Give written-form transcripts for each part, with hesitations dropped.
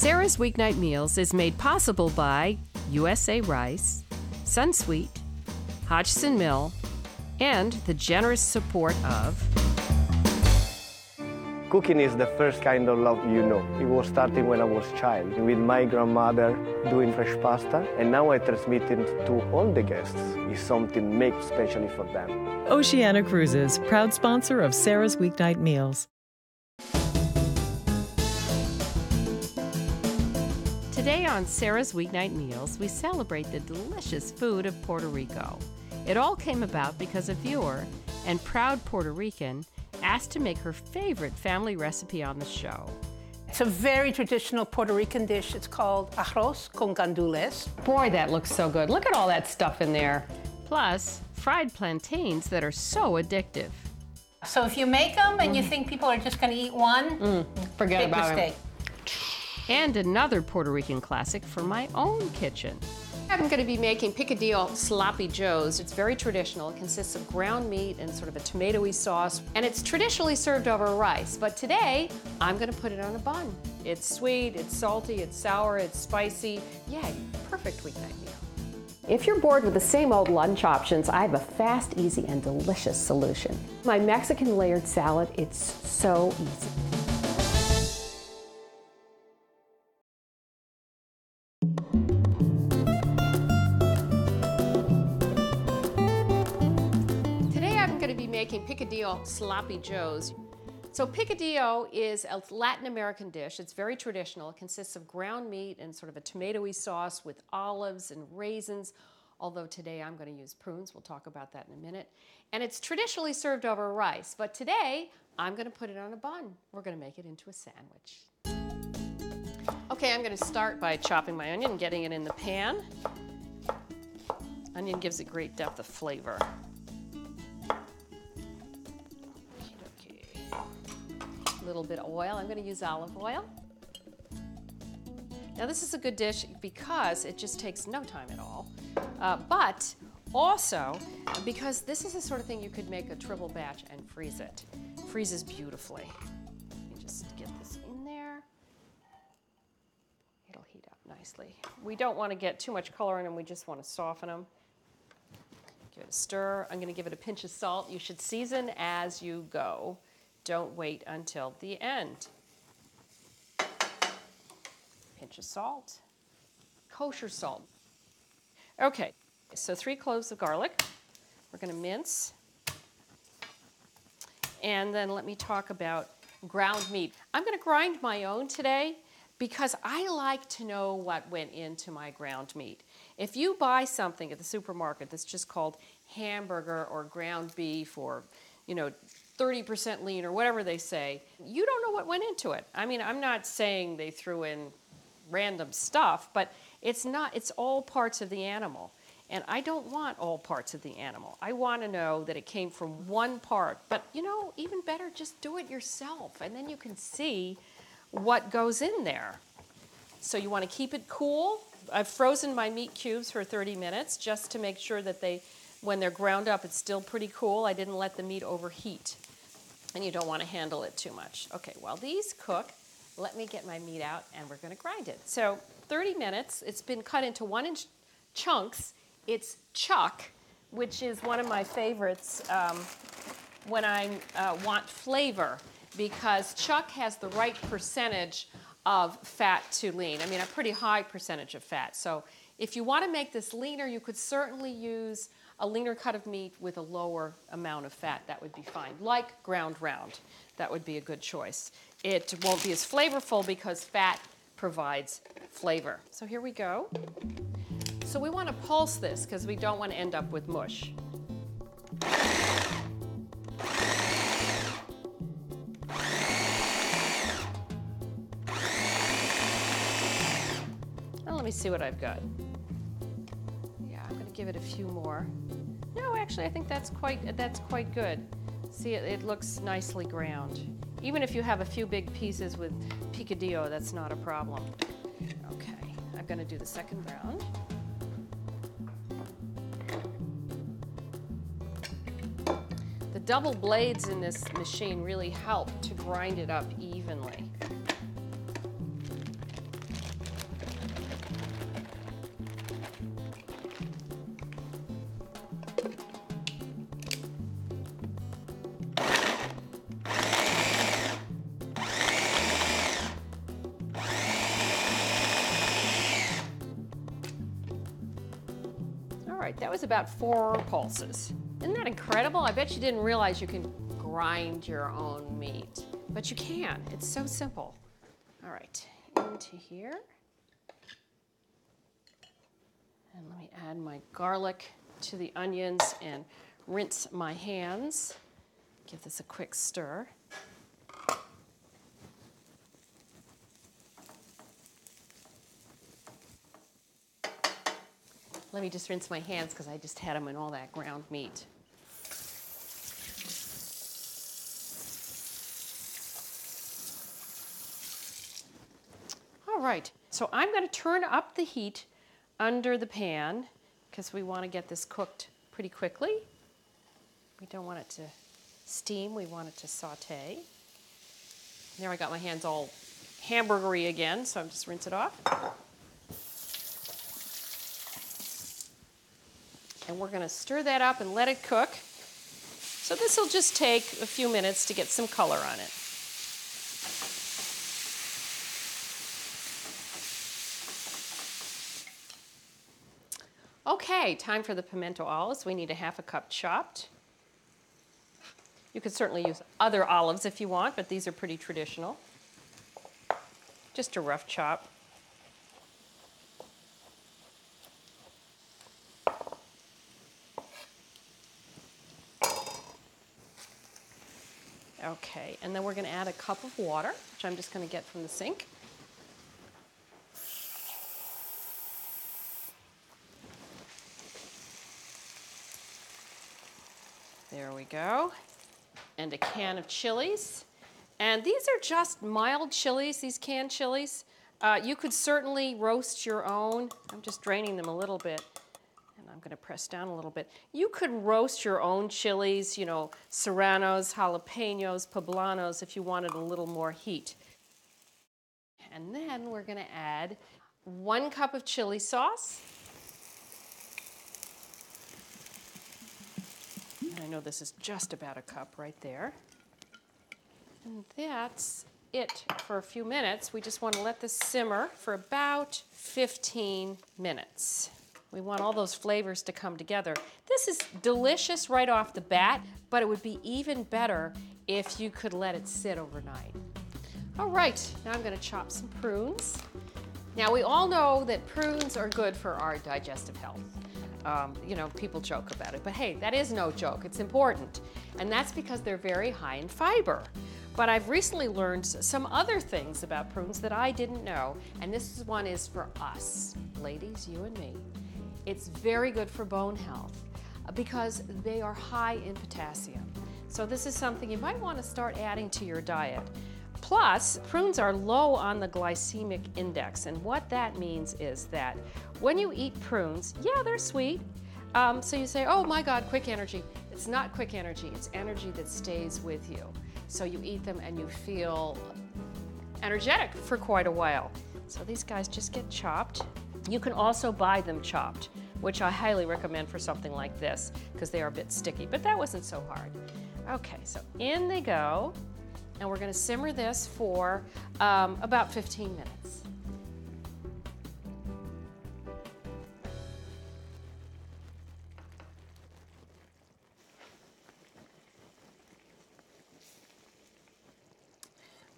Sara's Weeknight Meals is made possible by USA Rice, Sunsweet, Hodgson Mill, and the generous support of... Cooking is the first kind of love you know. It was starting when I was a child, with my grandmother doing fresh pasta, and now I transmit it to all the guests. It's something made especially for them. Oceana Cruises, proud sponsor of Sara's Weeknight Meals. Today on Sara's Weeknight Meals, we celebrate the delicious food of Puerto Rico. It all came about because a viewer and proud Puerto Rican asked to make her favorite family recipe on the show. It's a very traditional Puerto Rican dish. It's called Arroz con Gandules. Boy, that looks so good. Look at all that stuff in there. Plus, fried plantains that are so addictive. So if you make them and you think people are just going to eat one, Forget big about mistake. And another Puerto Rican classic for my own kitchen. I'm going to be making Picadillo sloppy joes. It's very traditional. It consists of ground meat and sort of a tomatoey sauce. And it's traditionally served over rice. But today, I'm going to put it on a bun. It's sweet, it's salty, it's sour, it's spicy. Yeah, perfect weeknight meal. If you're bored with the same old lunch options, I have a fast, easy, and delicious solution. My Mexican layered salad, it's so easy. Making Picadillo sloppy joes. So Picadillo is a Latin American dish. It's very traditional. It consists of ground meat and sort of a tomatoey sauce with olives and raisins, although today I'm going to use prunes. We'll talk about that in a minute. And it's traditionally served over rice, but today I'm going to put it on a bun. We're going to make it into a sandwich. Okay, I'm going to start by chopping my onion and getting it in the pan. Onion gives it great depth of flavor. A little bit of oil. I'm going to use olive oil. Now this is a good dish because it just takes no time at all, but also because this is the sort of thing you could make a triple batch and freeze it. Freezes beautifully. Let me just get this in there. It'll heat up nicely. We don't want to get too much color in them. We just want to soften them. Give it a stir. I'm going to give it a pinch of salt. You should season as you go. Don't wait until the end. Pinch of salt, kosher salt. Okay, so 3 cloves of garlic. We're going to mince. And then let me talk about ground meat. I'm going to grind my own today because I like to know what went into my ground meat. If you buy something at the supermarket that's just called hamburger or ground beef or, 30% lean or whatever they say, you don't know what went into it. I mean, I'm not saying they threw in random stuff, but it's all parts of the animal. And I don't want all parts of the animal. I want to know that it came from one part. But, even better, just do it yourself, and then you can see what goes in there. So you want to keep it cool. I've frozen my meat cubes for 30 minutes just to make sure that when they're ground up, it's still pretty cool. I didn't let the meat overheat. And you don't want to handle it too much. Okay, while these cook, let me get my meat out and we're going to grind it. So 30 minutes, it's been cut into 1-inch chunks. It's chuck, which is one of my favorites when I want flavor, because chuck has the right percentage of fat to lean. I mean, a pretty high percentage of fat. So if you want to make this leaner, you could certainly use a leaner cut of meat with a lower amount of fat. That would be fine. Like ground round, that would be a good choice. It won't be as flavorful because fat provides flavor. So here we go. So we want to pulse this because we don't want to end up with mush. Now let me see what I've got. Give it a few more. No, actually, I think that's quite good. See, it looks nicely ground. Even if you have a few big pieces with picadillo, that's not a problem. Okay, I'm going to do the second round. The double blades in this machine really help to grind it up evenly. right, that was about 4 pulses. Isn't that incredible? I bet you didn't realize you can grind your own meat, but you can. It's so simple. All right, into here. And let me add my garlic to the onions and rinse my hands. Give this a quick stir. Let me just rinse my hands because I just had them in all that ground meat. All right, so I'm going to turn up the heat under the pan because we want to get this cooked pretty quickly. We don't want it to steam, we want it to saute. There I got my hands all hamburgery again, so I'm just rinse it off. And we're going to stir that up and let it cook. So this will just take a few minutes to get some color on it. Okay, time for the pimento olives. We need a 1/2 cup chopped. You could certainly use other olives if you want, but these are pretty traditional. Just a rough chop. Okay, and then we're going to add a cup of water, which I'm just going to get from the sink. There we go. And a can of chilies. And these are just mild chilies, these canned chilies. You could certainly roast your own. I'm just draining them a little bit. And I'm going to press down a little bit. You could roast your own chilies, you know, serranos, jalapenos, poblanos, if you wanted a little more heat. And then we're going to add 1 cup of chili sauce. And I know this is just about a cup right there. And that's it for a few minutes. We just want to let this simmer for about 15 minutes. We want all those flavors to come together. This is delicious right off the bat, but it would be even better if you could let it sit overnight. All right, now I'm going to chop some prunes. Now we all know that prunes are good for our digestive health. You know, people joke about it, but hey, that is no joke. It's important. And that's because they're very high in fiber. But I've recently learned some other things about prunes that I didn't know, and this one is for us, ladies, you and me. It's very good for bone health because they are high in potassium. So this is something you might want to start adding to your diet. Plus, prunes are low on the glycemic index, and what that means is that when you eat prunes, yeah, they're sweet. So you say, oh my God, quick energy. It's not quick energy, it's energy that stays with you. So you eat them and you feel energetic for quite a while. So these guys just get chopped. You can also buy them chopped, which I highly recommend for something like this because they are a bit sticky, but that wasn't so hard. Okay, so in they go. And we're going to simmer this for about 15 minutes.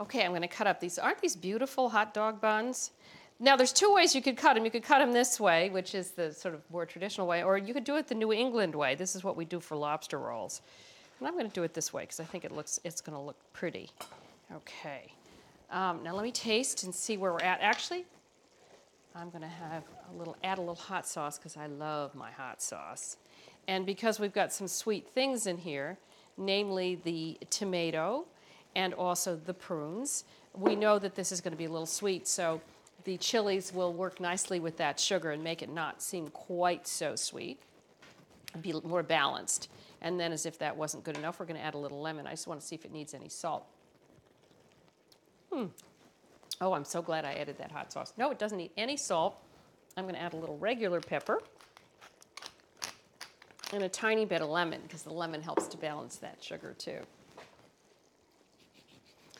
Okay, I'm going to cut up these. Aren't these beautiful hot dog buns? Now, there's 2 ways you could cut them. You could cut them this way, which is the sort of more traditional way, or you could do it the New England way. This is what we do for lobster rolls. And I'm going to do it this way because I think it's going to look pretty. Okay, now let me taste and see where we're at. Actually, I'm going to add a little hot sauce because I love my hot sauce. And because we've got some sweet things in here, namely the tomato and also the prunes, we know that this is going to be a little sweet, so the chilies will work nicely with that sugar and make it not seem quite so sweet, be more balanced. And then as if that wasn't good enough, we're going to add a little lemon. I just want to see if it needs any salt. Oh, I'm so glad I added that hot sauce. No, it doesn't need any salt. I'm going to add a little regular pepper and a tiny bit of lemon because the lemon helps to balance that sugar too.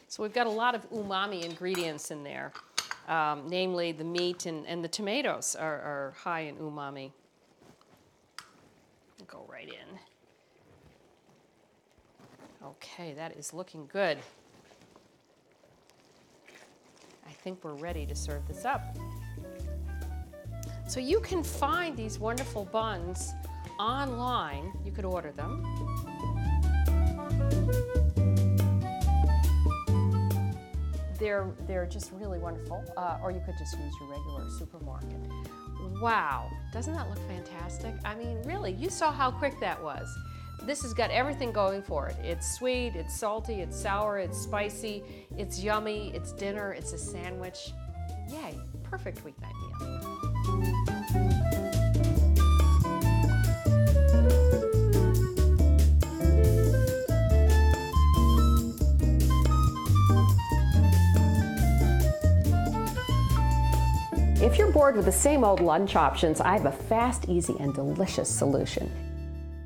So we've got a lot of umami ingredients in there, namely the meat and the tomatoes are high in umami. go right in. Okay, that is looking good. I think we're ready to serve this up. So you can find these wonderful buns online. You could order them. They're just really wonderful, or you could just use your regular supermarket. Wow, doesn't that look fantastic? I mean, really, you saw how quick that was. This has got everything going for it. It's sweet, it's salty, it's sour, it's spicy, it's yummy, it's dinner, it's a sandwich. Yay, perfect weeknight meal. If you're bored with the same old lunch options, I have a fast, easy, and delicious solution.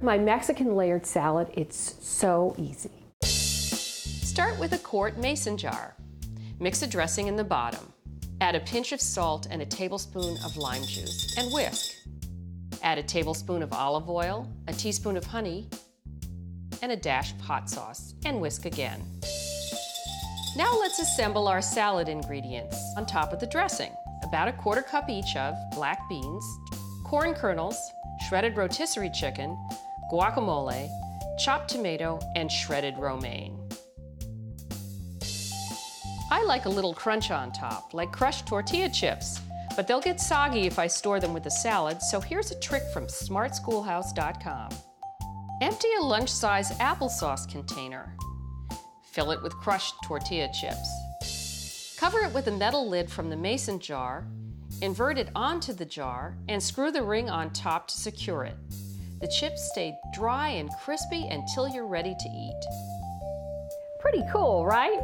My Mexican layered salad, it's so easy. Start with a quart mason jar. Mix a dressing in the bottom. Add a pinch of salt and a tablespoon of lime juice and whisk. Add a tablespoon of olive oil, a teaspoon of honey, and a dash of hot sauce, and whisk again. Now let's assemble our salad ingredients on top of the dressing. About a quarter cup each of black beans, corn kernels, shredded rotisserie chicken, guacamole, chopped tomato, and shredded romaine. I like a little crunch on top, like crushed tortilla chips, but they'll get soggy if I store them with the salad, so here's a trick from smartschoolhouse.com. Empty a lunch-size applesauce container. Fill it with crushed tortilla chips. Cover it with a metal lid from the mason jar, invert it onto the jar, and screw the ring on top to secure it. The chips stay dry and crispy until you're ready to eat. Pretty cool, right?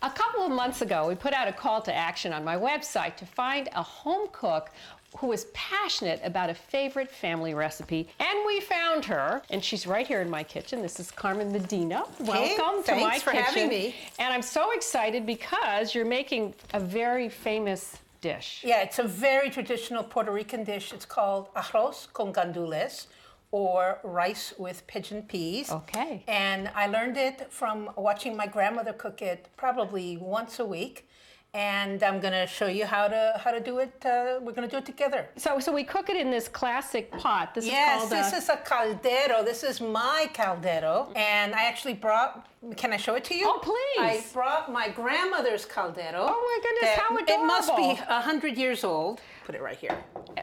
A couple of months ago, we put out a call to action on my website to find a home cook who is passionate about a favorite family recipe, and we found her, and she's right here in my kitchen. This is Carmen Medina. Welcome to my kitchen. Thanks for having me. And I'm so excited because you're making a very famous dish. Yeah, it's a very traditional Puerto Rican dish. It's called Arroz con Gandules, or rice with pigeon peas. Okay. And I learned it from watching my grandmother cook it probably once a week. And I'm going to show you how to do it. We're going to do it together. So we cook it in this classic pot. This Yes, is called this is a caldero. This is my caldero. And I actually brought, can I show it to you? Oh, please. I brought my grandmother's caldero. Oh my goodness, how adorable. It must be 100 years old. Put it right here.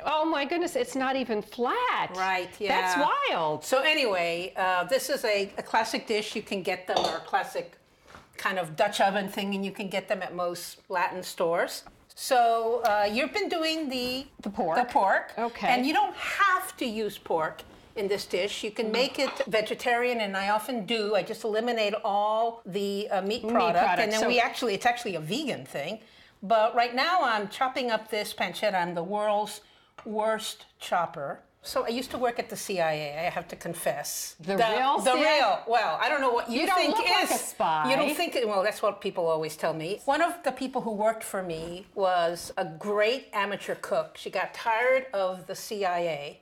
Oh my goodness, it's not even flat. Right, yeah. That's wild. So anyway, this is a classic dish. You can get them, or a classic kind of Dutch oven thing, and you can get them at most Latin stores. So you've been doing the pork. The pork. Okay. And you don't have to use pork in this dish. You can make it vegetarian, and I often do. I just eliminate all the meat product, and then it's actually a vegan thing. But right now I'm chopping up this pancetta. I'm the world's worst chopper. So I used to work at the CIA, I have to confess. The real CIA? Well, I don't know what you think don't look is. like a spy. You don't think, well, that's what people always tell me. One of the people who worked for me was a great amateur cook. She got tired of the CIA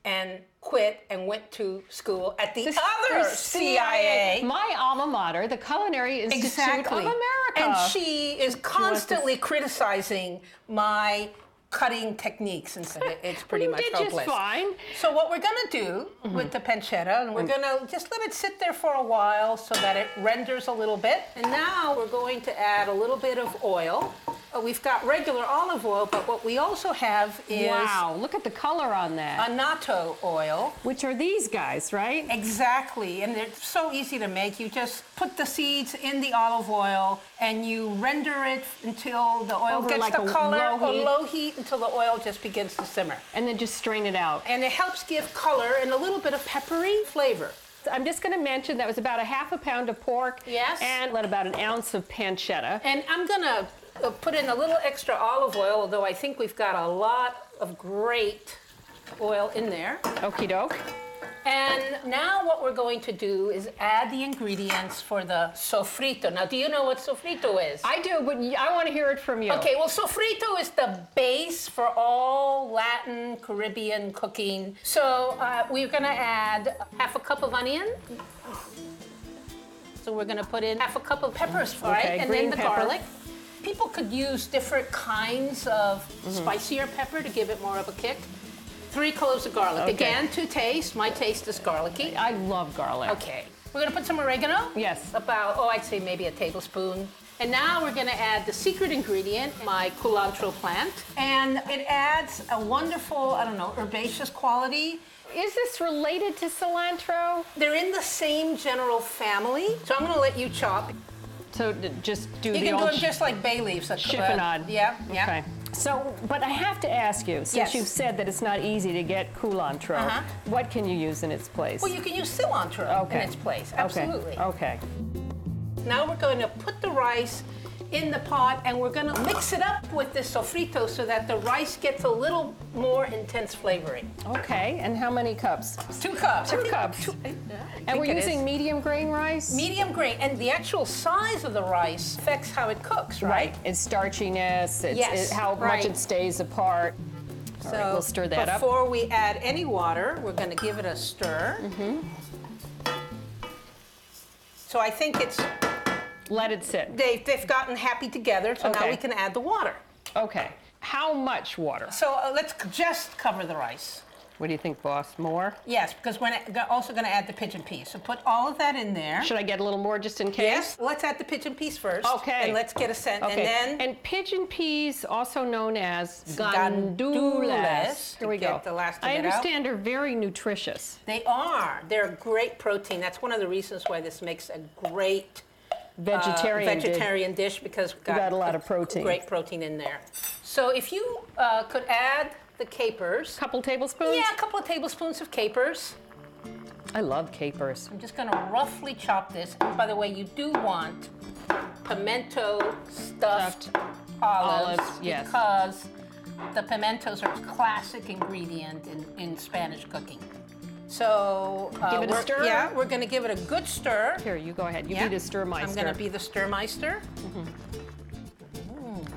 and quit and went to school at the other CIA. My alma mater, the Culinary Institute of America. And she is constantly criticizing my cutting techniques, and so it's pretty much hopeless. You did just fine. So what we're going to do with the pancetta, and we're going to just let it sit there for a while so that it renders a little bit. And now we're going to add a little bit of oil. We've got regular olive oil, but what we also have is... Wow, look at the color on that. Annatto oil. Which are these guys, right? Exactly, and they're so easy to make. You just put the seeds in the olive oil, and you render it until the oil gets like the color, low heat until the oil just begins to simmer. And then just strain it out. And it helps give color and a little bit of peppery flavor. I'm just going to mention that was about a half a pound of pork. Yes. And about an ounce of pancetta. And I'm going to put in a little extra olive oil, although I think we've got a lot of great oil in there. Okie doke. And now what we're going to do is add the ingredients for the sofrito. Now, do you know what sofrito is? I do, but I want to hear it from you. Okay, well, sofrito is the base for all Latin, Caribbean cooking. So we're going to add half a cup of onion. So we're going to put in half a cup of peppers, right? And then the garlic. People could use different kinds of spicier pepper to give it more of a kick. 3 cloves of garlic. Okay. Again, to taste. My taste is garlicky. I love garlic. Okay. We're going to put some oregano. Yes. About, I'd say maybe a tablespoon. And now we're going to add the secret ingredient, my culantro plant. And it adds a wonderful, I don't know, herbaceous quality. Is this related to cilantro? They're in the same general family. So I'm going to let you chop. So just do You the can old do them just like bay leaves. chiffonade. Yeah, yeah. Okay. So, but I have to ask you, since you've said that it's not easy to get culantro, what can you use in its place? Well, you can use cilantro in its place. Absolutely. Okay. Now we're going to put the rice in the pot and we're going to mix it up with this sofrito so that the rice gets a little more intense flavoring. Okay, and how many cups? 2 cups. 2 cups. And we're using medium grain rice? Medium grain, and the actual size of the rice affects how it cooks, right? Its starchiness, how much it stays apart. So All right, we'll stir that up. Before we add any water, we're going to give it a stir. So I think it's... Let it sit. They've gotten happy together, so now we can add the water. Okay. How much water? So let's just cover the rice. What do you think, boss? More? Yes, because we're also going to add the pigeon peas. So put all of that in there. Should I get a little more just in case? Yes. Let's add the pigeon peas first. Okay. And let's get a scent. Okay. And pigeon peas, also known as gandules. Here we go. The last I understand they're very nutritious. They are. They're great protein. That's one of the reasons why this makes a great vegetarian dish because we've got a lot of protein. Great protein in there. So if you could add the capers. Couple tablespoons? Yeah, a couple of tablespoons of capers. I love capers. I'm just going to roughly chop this. And by the way, you do want pimento stuffed olives yes. because the pimentos are a classic ingredient in Spanish cooking. So give it a stir? Yeah, we're going to give it a good stir. Here, you go ahead. You be the stirmeister. I'm going to be the stirmeister.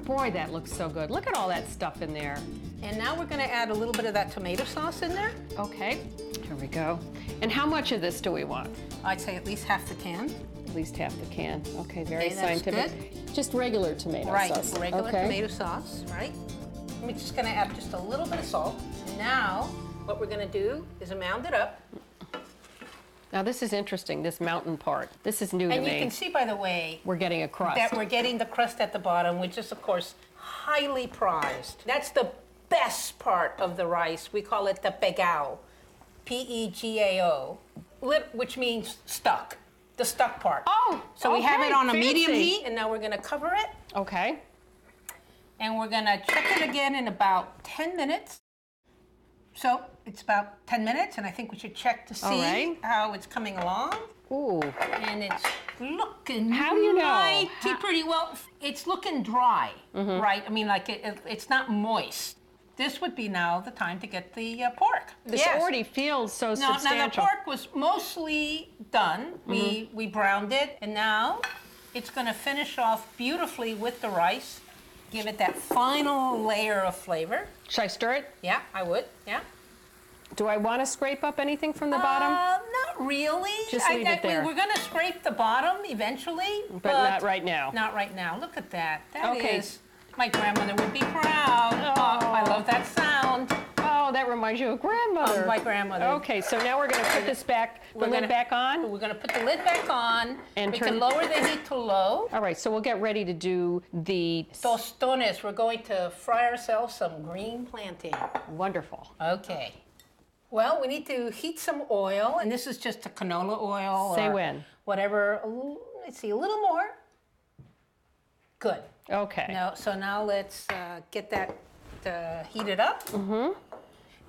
Boy, that looks so good. Look at all that stuff in there. And now we're going to add a little bit of that tomato sauce in there. Okay, here we go. And how much of this do we want? I'd say at least half the can. At least half the can. Okay, very scientific. Good. Just regular tomato sauce. Right, regular tomato sauce, right? I'm just going to add just a little bit of salt. Now, what we're going to do is mound it up. Now this is interesting, this mountain part. This is new to me. And you can see, by the way, we're getting a crust. That we're getting the crust at the bottom, which is, of course, highly prized. That's the best part of the rice. We call it the pegao, P-E-G-A-O, which means stuck, the stuck part. Oh, so we have it on a fancy. medium heat, and now we're going to cover it. Okay. And we're going to check it again in about 10 minutes. So it's about 10 minutes, and I think we should check to see how it's coming along. Ooh. And it's looking pretty well. It's looking dry, right? I mean, like it's not moist. This would be now the time to get the pork. This already feels so substantial. Now the pork was mostly done. We browned it, and now it's going to finish off beautifully with the rice. Give it that final layer of flavor. Should I stir it? Yeah, I would. Yeah. Do I want to scrape up anything from the bottom? Not really. Just leave it there. We're going to scrape the bottom eventually. But not right now. Not right now. Look at that. That is, my grandmother would be proud. Oh, I love that sound. Oh, that reminds you of grandmother. My grandmother. Okay, so now we're going to put this back, the lid back on? We're going to put the lid back on. And we can lower the heat to low. All right, so we'll get ready to do the... Tostones. We're going to fry ourselves some green plantain. Wonderful. Okay. Well, we need to heat some oil, and this is just a canola oil. Say when. Whatever. Let's see, a little more. Good. Okay. So now let's get that heated up.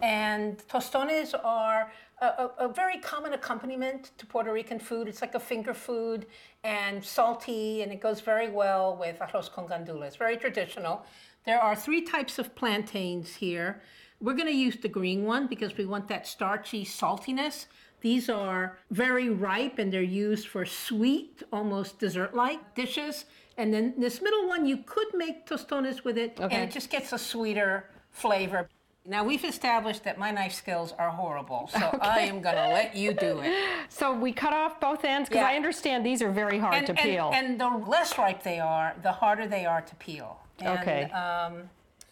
And tostones are a very common accompaniment to Puerto Rican food. It's like a finger food and salty, and it goes very well with arroz con gandules. Very traditional. There are 3 types of plantains here. We're going to use the green one because we want that starchy saltiness. These are very ripe and they're used for sweet, almost dessert-like dishes. And then this middle one, you could make tostones with it, and it just gets a sweeter flavor. Now, we've established that my knife skills are horrible, so I am going to let you do it. So we cut off both ends? Because I understand these are very hard to peel. And the less ripe they are, the harder they are to peel. And, okay.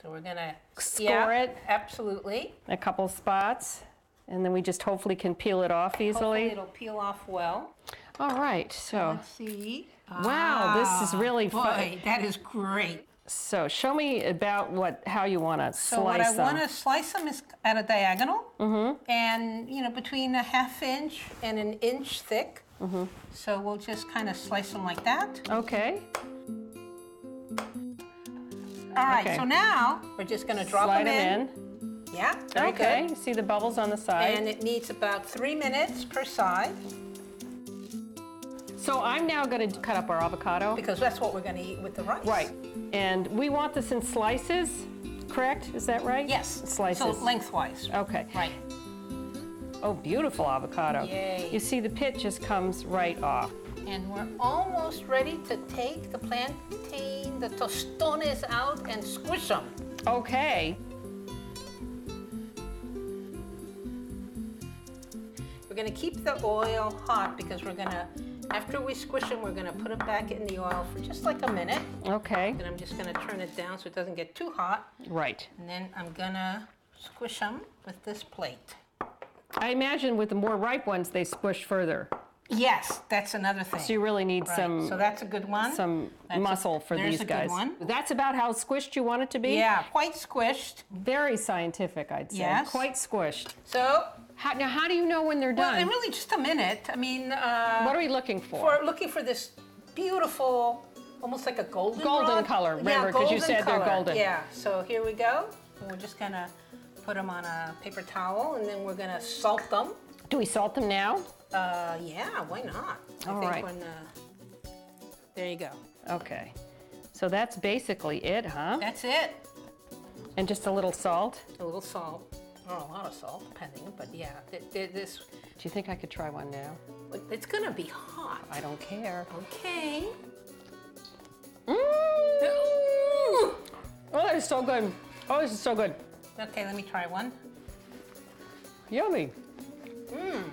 So we're going to score it. Absolutely. A couple spots, and then we just hopefully can peel it off easily. Hopefully it'll peel off well. All right, so. Let's see. Wow, this is really fun. Boy, that is great. So show me about how you want to slice them. So what I want to slice them is at a diagonal, and between a 1/2 inch and an inch thick. So we'll just kind of slice them like that. Okay. All right. So now we're just going to drop them in. Yeah. Very okay. Good. See the bubbles on the side. And it needs about 3 minutes per side. So I'm now going to cut up our avocado. Because that's what we're going to eat with the rice. Right. And we want this in slices, correct? Is that right? Yes. Slices. So lengthwise. Okay. Right. Oh, beautiful avocado. Yay. You see the pit just comes right off. And we're almost ready to take the plantain, the tostones out and squish them. Okay. We're going to keep the oil hot because we're going to, after we squish them, we're going to put them back in the oil for just like a minute. Okay. And I'm just going to turn it down so it doesn't get too hot. Right. And then I'm going to squish them with this plate. I imagine with the more ripe ones, they squish further. Yes, that's another thing. So you really need some. So that's a good one. Some muscle for these guys. There's a good one. That's about how squished you want it to be? Yeah, quite squished. Very scientific, I'd say. Yes. Quite squished. So. Now, how do you know when they're done? Well, really just a minute. I mean. What are we looking for? We're looking for this beautiful, almost like a golden color, remember, because you said they're golden. Yeah, so here we go. And we're just going to put them on a paper towel, and then we're going to salt them. Do we salt them now? Yeah, why not? All I right. think there you go. Okay. So that's basically it, huh? That's it. And just a little salt? A little salt. Or a lot of salt, depending, but yeah, this. Do you think I could try one now? It's going to be hot. I don't care. Okay. Mmm! Oh, that is so good. Oh, this is so good. Okay, let me try one. Yummy. Mmm.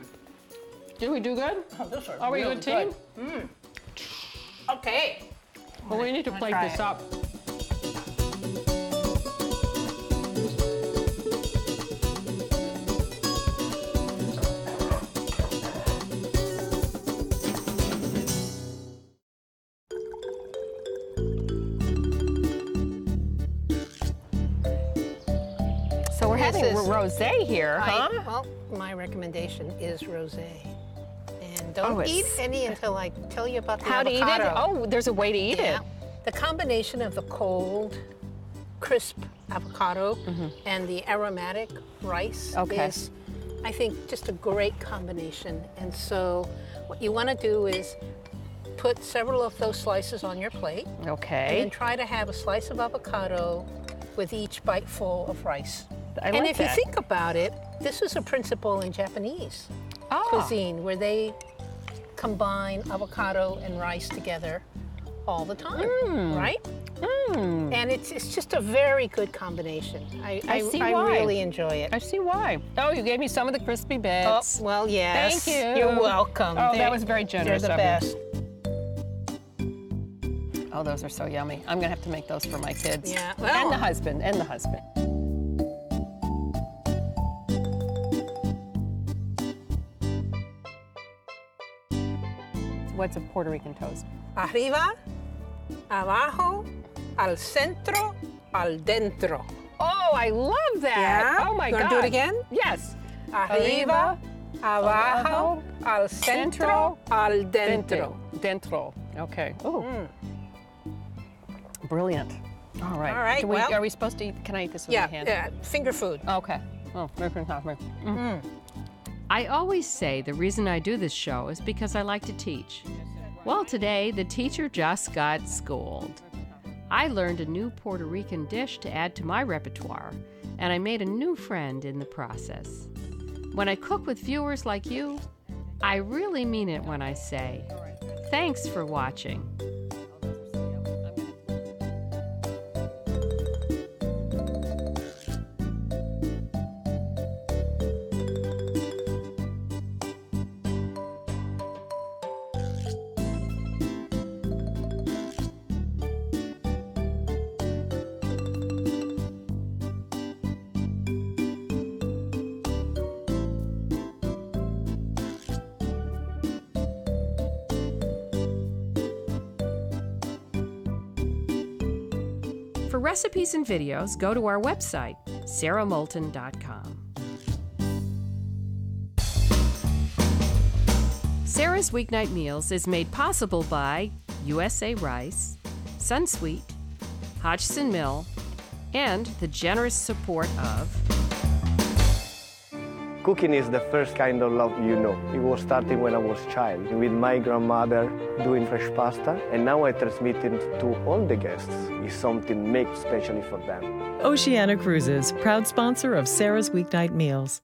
Did we do good? Oh, those are we a really good team? Mmm. Okay. Well, we need to plate this up. So we're having rosé here, huh? Well, my recommendation is rosé. And don't eat any until I tell you about the avocado. How to eat it? Oh, there's a way to eat it. The combination of the cold, crisp avocado and the aromatic rice is, I think, just a great combination. And so what you want to do is put several of those slices on your plate. Okay. And then try to have a slice of avocado with each bite full of rice. And if you think about it, this is a principle in Japanese cuisine where they combine avocado and rice together all the time, right? And it's just a very good combination. I really enjoy it. I see why. Oh, you gave me some of the crispy bits. Oh, well, yes. Thank you. You're welcome. Oh, that was very generous They're the best. Oh, those are so yummy. I'm gonna have to make those for my kids. Yeah. And the husband, What's a Puerto Rican toast? Arriba, abajo, al centro, al dentro. Oh, I love that. Yeah? Oh my God. You want to do it again? Yes. Arriba, abajo, al centro, al dentro. Dentro. Okay. Oh. Brilliant. All right. All right. Are we supposed to eat? Can I eat this with my hand? Yeah. Finger food. Okay. Oh, I always say the reason I do this show is because I like to teach. Well, today the teacher just got schooled. I learned a new Puerto Rican dish to add to my repertoire, and I made a new friend in the process. When I cook with viewers like you, I really mean it when I say, thanks for watching. For recipes and videos, go to our website, saramolton.com. Sara's Weeknight Meals is made possible by USA Rice, Sunsweet, Hodgson Mill, and the generous support of... Cooking is the first kind of love you know. It was starting when I was a child, with my grandmother doing fresh pasta, and now I transmit it to all the guests. It's something made specially for them. Oceana Cruises, proud sponsor of Sara's Weeknight Meals.